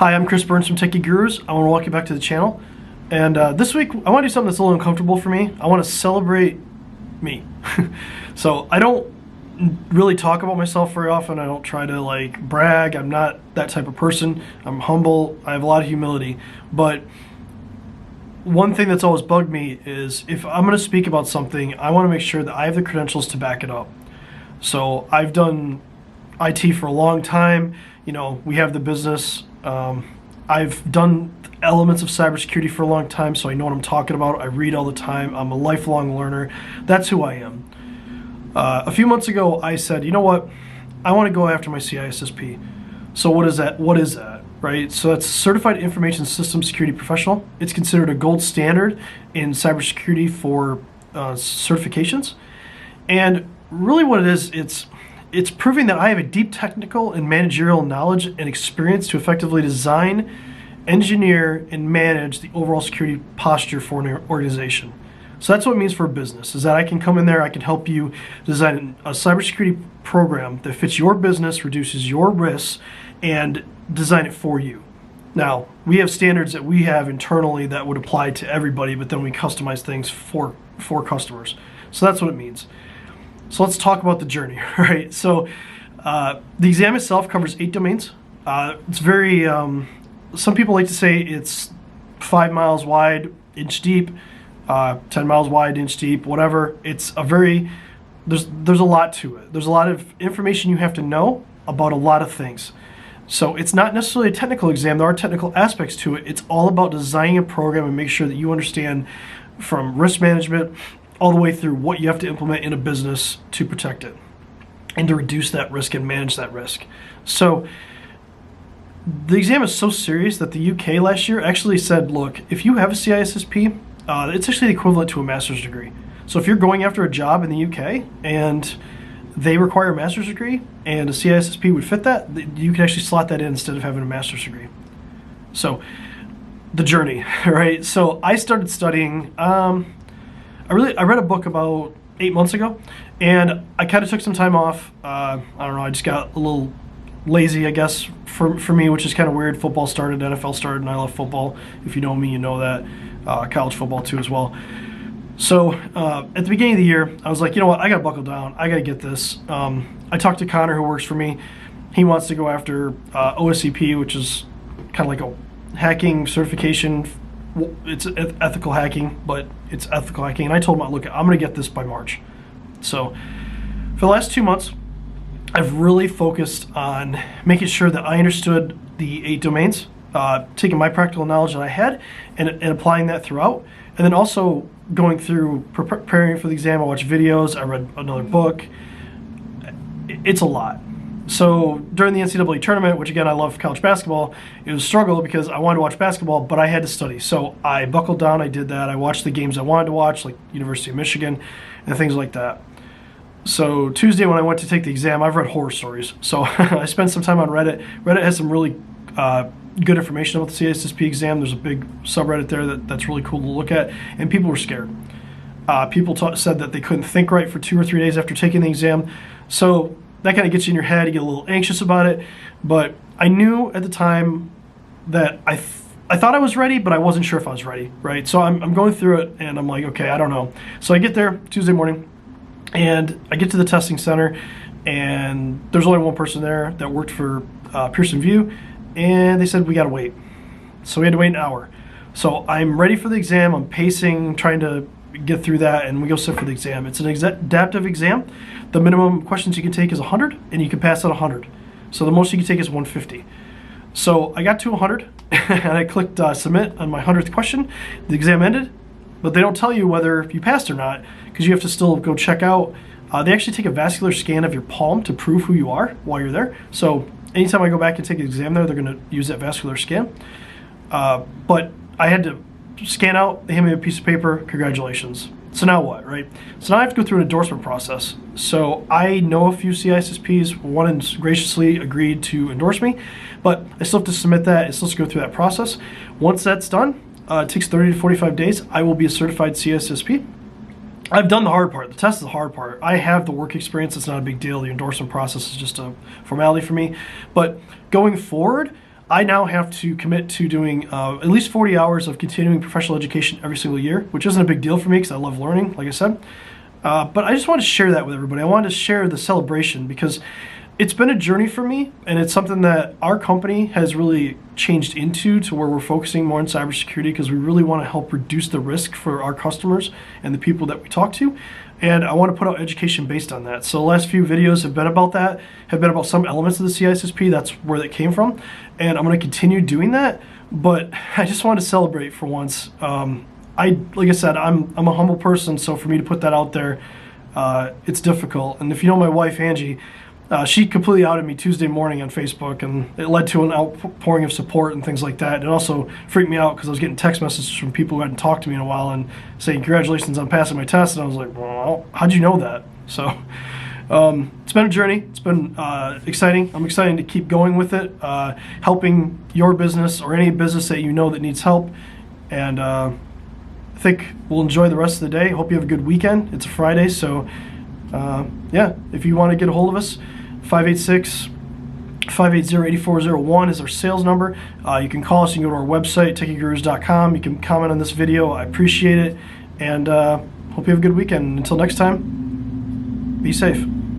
Hi, I'm Chris Burns from Techie Gurus. I want to welcome you back to the channel. And this week, I want to do something that's a little uncomfortable for me. I want to celebrate me. So I don't really talk about myself very often. I don't try to like brag. I'm not that type of person. I'm humble. I have a lot of humility. But one thing that's always bugged me is if I'm going to speak about something, I want to make sure that I have the credentials to back it up. So I've done IT for a long time. You know, we have the business. I've done elements of cybersecurity for a long time, so I know what I'm talking about. I read all the time. I'm a lifelong learner. That's who I am. A few months ago, I said, you know what? I want to go after my CISSP. So what is that? What is that? Right? So that's Certified Information System Security Professional. It's considered a gold standard in cybersecurity for certifications. And really what it is, it's proving that I have a deep technical and managerial knowledge and experience to effectively design, engineer, and manage the overall security posture for an organization. So that's what it means for a business, is that I can come in there, I can help you design a cybersecurity program that fits your business, reduces your risks, and design it for you. Now, we have standards that we have internally that would apply to everybody, but then we customize things for customers. So that's what it means. So let's talk about the journey, right? So the exam itself covers 8 domains. It's very, some people like to say it's 5 miles wide, inch deep, 10 miles wide, inch deep, whatever. It's a very, there's a lot to it. There's a lot of information you have to know about a lot of things. So it's not necessarily a technical exam. There are technical aspects to it. It's all about designing a program and make sure that you understand from risk management all the way through what you have to implement in a business to protect it and to reduce that risk and manage that risk. So the exam is so serious that the UK last year actually said, look, if you have a CISSP, it's actually the equivalent to a master's degree. So if you're going after a job in the UK and they require a master's degree and a CISSP would fit that, you can actually slot that in instead of having a master's degree. So the journey, right? So I started studying, I read a book about 8 months ago, and I kind of took some time off. I don't know, I just got a little lazy, I guess, for me, which is kind of weird. Football started, NFL started, and I love football. If you know me, you know that. College football too as well. So at the beginning of the year, I was like, you know what, I got to buckle down. I got to get this. I talked to Connor, who works for me. He wants to go after OSCP, which is kind of like a hacking certification. It's ethical hacking, but it's ethical hacking. And I told him, look, I'm going to get this by March. So for the last 2 months, I've really focused on making sure that I understood the 8 domains, taking my practical knowledge that I had and applying that throughout. And then also going through preparing for the exam. I watched videos. I read another book. It's a lot. So during the NCAA tournament, which again, I love college basketball, it was a struggle because I wanted to watch basketball, but I had to study. So I buckled down, I did that. I watched the games I wanted to watch, like University of Michigan and things like that. So Tuesday when I went to take the exam, I've read horror stories. So I spent some time on Reddit. Reddit has some really good information about the CISSP exam. There's a big subreddit there that's really cool to look at, and people were scared. People said that they couldn't think right for 2 or 3 days after taking the exam. So that kind of gets you in your head, you get a little anxious about it. But I knew at the time that I thought I was ready, but I wasn't sure if I was ready, right? So I'm going through it, and I'm like, okay, I don't know. So I get there Tuesday morning, and I get to the testing center, and there's only one person there that worked for Pearson VUE, and they said, we got to wait. So we had to wait an hour. So I'm ready for the exam. I'm pacing, trying to get through that, and we go sit for the exam. It's an adaptive exam. The minimum questions you can take is 100, and you can pass at 100. So the most you can take is 150. So I got to 100, and I clicked submit on my 100th question. The exam ended, but they don't tell you whether you passed or not, because you have to still go check out. They actually take a vascular scan of your palm to prove who you are while you're there. So anytime I go back and take an exam there, they're going to use that vascular scan. But I had to scan out, they hand me a piece of paper, congratulations. So now what, right? So now I have to go through an endorsement process. So I know a few CISSPs, one has graciously agreed to endorse me, but I still have to submit that, I still have to go through that process. Once that's done, it takes 30 to 45 days, I will be a certified CISSP. I've done the hard part. The test is the hard part. I have the work experience. It's not a big deal. The endorsement process is just a formality for me. But going forward, I now have to commit to doing at least 40 hours of continuing professional education every single year, which isn't a big deal for me because I love learning, like I said. But I just want to share that with everybody. I wanted to share the celebration because it's been a journey for me, and it's something that our company has really changed into to where we're focusing more on cybersecurity because we really want to help reduce the risk for our customers and the people that we talk to. And I want to put out education based on that. So the last few videos have been about that, have been about some elements of the CISSP. That's where that came from. And I'm going to continue doing that. But I just wanted to celebrate for once. Like I said, I'm a humble person, so for me to put that out there, it's difficult. And if you know my wife, Angie, she completely outed me Tuesday morning on Facebook, and it led to an outpouring of support and things like that. It also freaked me out because I was getting text messages from people who hadn't talked to me in a while and saying, congratulations on passing my test. And I was like, well, how'd you know that? So it's been a journey. It's been exciting. I'm excited to keep going with it, helping your business or any business that you know that needs help. And I think we'll enjoy the rest of the day. Hope you have a good weekend. It's a Friday, so yeah, if you want to get a hold of us, 586-580-8401 is our sales number. You can call us. You can go to our website, techygurus.com. You can comment on this video. I appreciate it, and hope you have a good weekend. Until next time, be safe.